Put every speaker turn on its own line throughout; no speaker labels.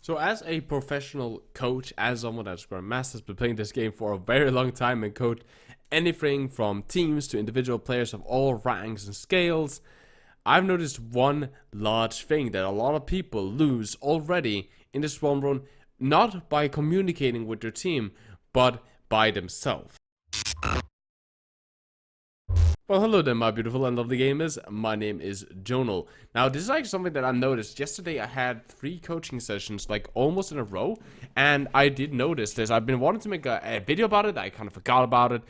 So as a professional coach, as someone that's grandmaster, has been playing this game for a very long time and coached anything from teams to individual players of all ranks and scales, I've noticed one large thing that a lot of people lose already in this one run, not by communicating with their team, but by themselves. Well, hello there, my beautiful and lovely gamers. My name is Jonal. Now, this is actually something that I noticed. Yesterday, I had 3 coaching sessions, like, almost in a row, and I did notice this. I've been wanting to make a video about it. I kind of forgot about it,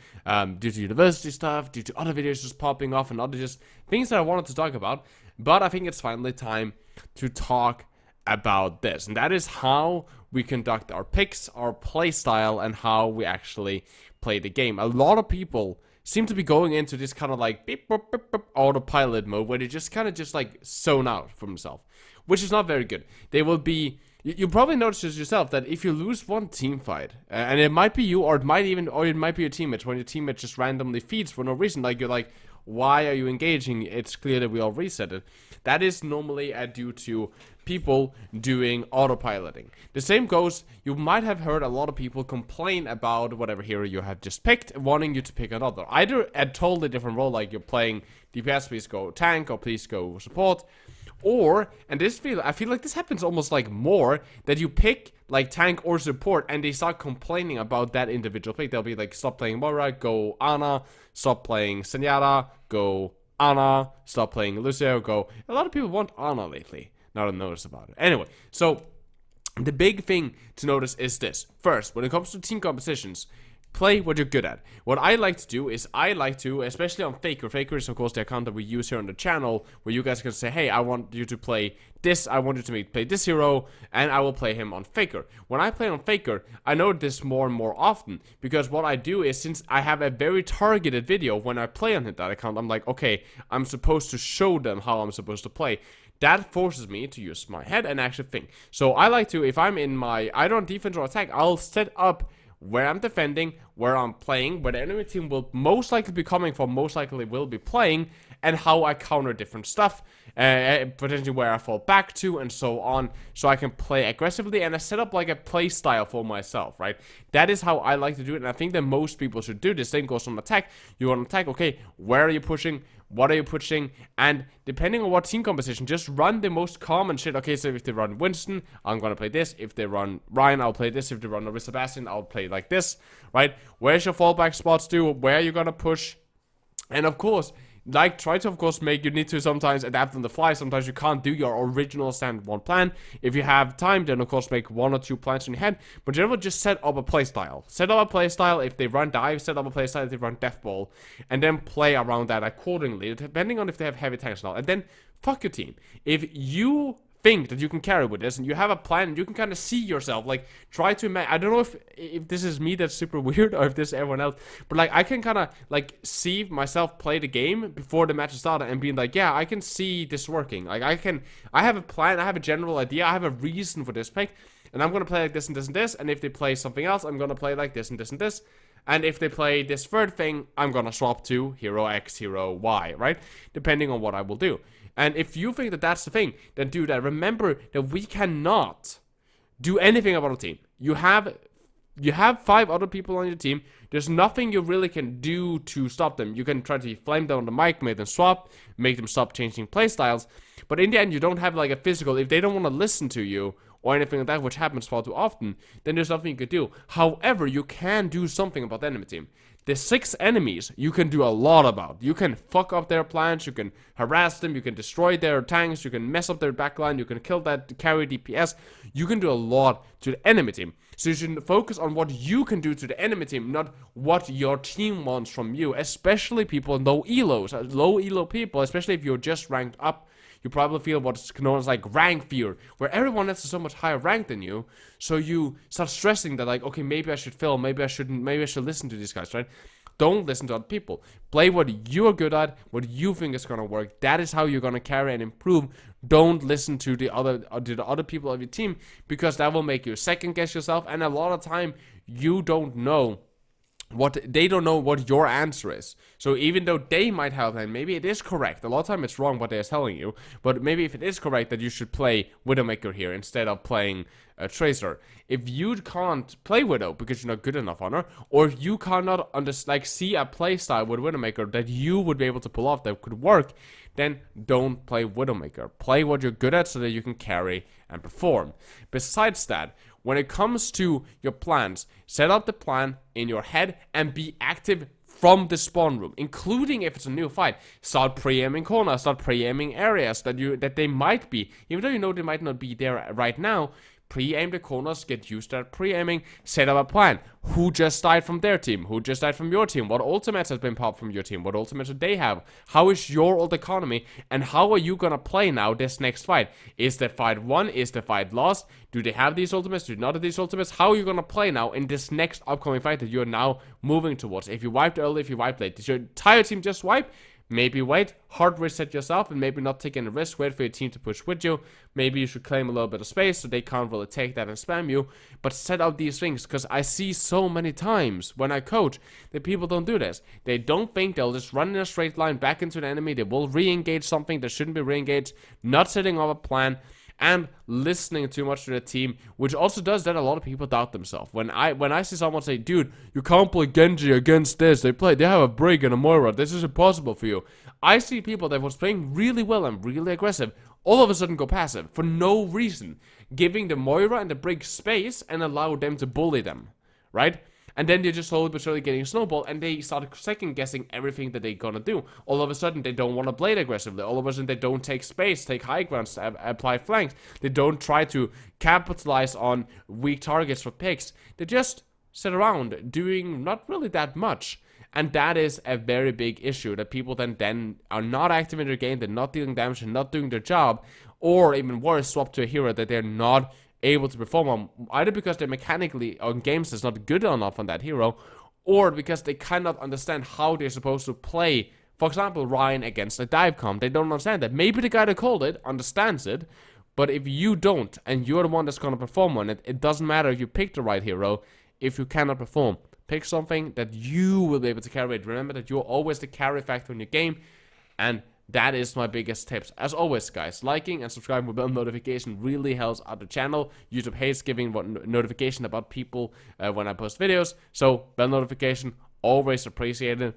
due to university stuff, due to other videos just popping off, and other just things that I wanted to talk about. But I think it's finally time to talk about this, and that is how we conduct our picks, our play style, and how we actually play the game. A lot of people seem to be going into this kind of like beep, boop, beep, beep, autopilot mode where they just kind of just like zone out from themselves, which is not very good. They will be, you probably notice this yourself, that if you lose one team fight, and it might be you, or it might be your teammate, when your teammate just randomly feeds for no reason, like you're like, why are you engaging? It's clear that we all reset it. That is normally due to people doing autopiloting. The same goes, you might have heard a lot of people complain about whatever hero you have just picked, wanting you to pick another. Either a totally different role, like you're playing DPS, please go tank, or please go support. Or, and I feel like this happens almost like more, that you pick like tank or support and they start complaining about that individual pick. They'll be like, stop playing Moira, go Ana, stop playing Zenyatta, go Ana, stop playing Lucio, go. A lot of people want Ana lately. Now to notice about it. Anyway, so the big thing to notice is this. First, when it comes to team compositions, play what you're good at. What I like to do is especially on Faker. Faker is of course the account that we use here on the channel, where you guys can say, hey, I want you to play this, I want you to play this hero, and I will play him on Faker. When I play on Faker, I know this more and more often, because what I do is, since I have a very targeted video when I play on that account, I'm like, okay, I'm supposed to show them how I'm supposed to play. That forces me to use my head and actually think. So I like to, if I'm in my, either on defense or attack, I'll set up where I'm defending, where I'm playing, where the enemy team will most likely be coming from, most likely will be playing, and how I counter different stuff, potentially where I fall back to, and so on, so I can play aggressively, and I set up like a play style for myself, right? That is how I like to do it, and I think that most people should do this. Same goes on attack. You want to attack, okay, where are you pushing? What are you pushing? And depending on what team composition, just run the most common shit. Okay, so if they run Winston, I'm gonna play this. If they run Ryan, I'll play this. If they run Orisa Bastion, I'll play like this, right? Where's your fallback spots to? Where are you gonna push? And of course, like, try to, of course, you need to sometimes adapt on the fly. Sometimes you can't do your original standard one plan. If you have time, then, of course, make 1 or 2 plans in your head. But generally, just set up a playstyle. Set up a playstyle. If they run dive, set up a playstyle. If they run death ball. And then play around that accordingly, depending on if they have heavy tanks or not. And then, fuck your team. If you think that you can carry with this and you have a plan and you can kind of see yourself, like, try to imagine. I don't know if this is me that's super weird or if this is everyone else, but like I can kind of like see myself play the game before the match started and being like, yeah, I can see this working. Like I have a plan, I have a general idea, I have a reason for this pick, and I'm gonna play like this and this and this, and if they play something else, I'm gonna play like this and this and this. And if they play this third thing, I'm gonna swap to hero X, hero Y, right? Depending on what I will do. And if you think that that's the thing, then do that. Remember that we cannot do anything about a team. You have 5 other people on your team. There's nothing you really can do to stop them. You can try to flame them on the mic, make them swap, make them stop changing playstyles. But in the end, you don't have like a physical. If they don't want to listen to you or anything like that, which happens far too often, then there's nothing you could do. However, you can do something about the enemy team. The 6 enemies you can do a lot about. You can fuck up their plans, you can harass them, you can destroy their tanks, you can mess up their backline, you can kill that carry DPS. You can do a lot to the enemy team. So you should focus on what you can do to the enemy team, not what your team wants from you. Especially people low elos, low elo people, especially if you're just ranked up. You probably feel what's known as like rank fear, where everyone else is so much higher rank than you, so you start stressing that like, okay, maybe I should film, maybe I shouldn't, maybe I should listen to these guys, right? Don't listen to other people. Play what you are good at, what you think is gonna work. That is how you're gonna carry and improve. Don't listen to the other people of your team, because that will make you second guess yourself, and a lot of time you don't know they don't know what your answer is. So even though they might have, and maybe it is correct, a lot of time it's wrong what they're telling you, but maybe if it is correct that you should play Widowmaker here instead of playing Tracer, if you can't play Widow because you're not good enough on her, or if you cannot see a playstyle with Widowmaker that you would be able to pull off that could work, then don't play Widowmaker. Play what you're good at so that you can carry and perform. Besides that, when it comes to your plans, set up the plan in your head and be active from the spawn room, including if it's a new fight. Start pre-aiming corners, start pre-aiming areas that they might be, even though you know they might not be there right now. Pre-aim the corners, get used to pre-aiming, set up a plan. Who just died from their team? Who just died from your team? What ultimates has been popped from your team? What ultimates do they have? How is your ult economy? And how are you gonna play now this next fight? Is the fight won? Is the fight lost? Do they have these ultimates? Do they not have these ultimates? How are you gonna play now in this next upcoming fight that you're now moving towards? If you wiped early, if you wiped late, did your entire team just wipe? Maybe wait, hard reset yourself, and maybe not take any risk, wait for your team to push with you. Maybe you should claim a little bit of space so they can't really take that and spam you. But set out these things, because I see so many times when I coach that people don't do this. They don't think, they'll just run in a straight line back into the enemy. They will re-engage something that shouldn't be re-engaged, not setting up a plan, and listening too much to the team, which also does that a lot of people doubt themselves. When I see someone say, dude, you can't play Genji against this, they have a Brig and a Moira, this is impossible for you. I see people that was playing really well and really aggressive all of a sudden go passive for no reason, giving the Moira and the Brig space and allow them to bully them, right? And then they're just slowly but surely getting snowballed, and they start second-guessing everything that they're gonna do. All of a sudden, they don't want to blade aggressively. All of a sudden, they don't take space, take high grounds, apply flanks. They don't try to capitalize on weak targets for picks. They just sit around doing not really that much. And that is a very big issue, that people then are not active in their game, they're not dealing damage, and not doing their job, or even worse, swap to a hero that they're not able to perform on, either because they're mechanically on games that's not good enough on that hero, or because they cannot understand how they're supposed to play. For example, Ryan against a dive comp, they don't understand that. Maybe the guy that called it understands it, but if you don't, and you're the one that's gonna perform on it, it doesn't matter if you pick the right hero if you cannot perform. Pick something that you will be able to carry it. Remember that you're always the carry factor in your game, and that is my biggest tips. As always, guys, liking and subscribing with bell notification really helps out the channel. YouTube hates giving notification about people when I post videos, so bell notification, always appreciated.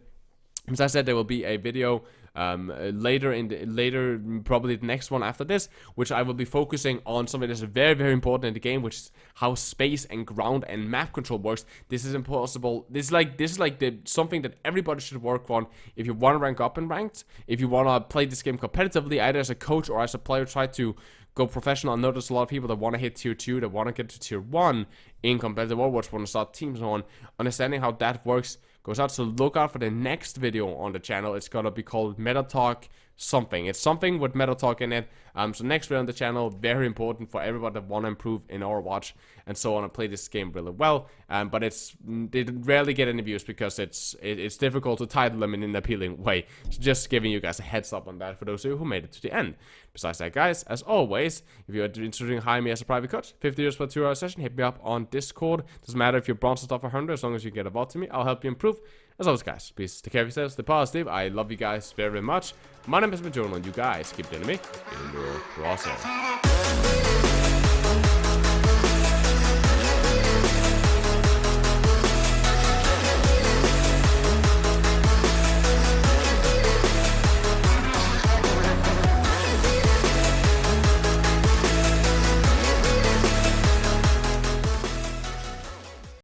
As I said, there will be a video later, probably the next one after this, which I will be focusing on something that's very, very important in the game, which is how space and ground and map control works. This is impossible. This is like something that everybody should work on if you want to rank up in ranked. If you want to play this game competitively, either as a coach or as a player, try to go professional. I notice a lot of people that want to hit tier 2, that want to get to tier 1 in competitive Overwatch, want to start teams on. Understanding how that works goes out, so look out for the next video on the channel. It's gonna be called Meta Talk something. It's something with Meta Talk in it. So next video on the channel, very important for everybody that want to improve in Overwatch and so on, and play this game really well. But they rarely get any views because it's difficult to title them in an appealing way. So just giving you guys a heads up on that for those of you who made it to the end. Besides that, guys, as always, if you're interested in hiring me as a private coach, 50 euros for a 2-hour session, hit me up on Discord. Doesn't matter if you're bronze or top 100, as long as you get a bot to me, I'll help you improve. As always, guys, please take care of yourselves, stay positive. I love you guys very, very much. My name has been Jonal, and you guys keep doing me in your crosshair.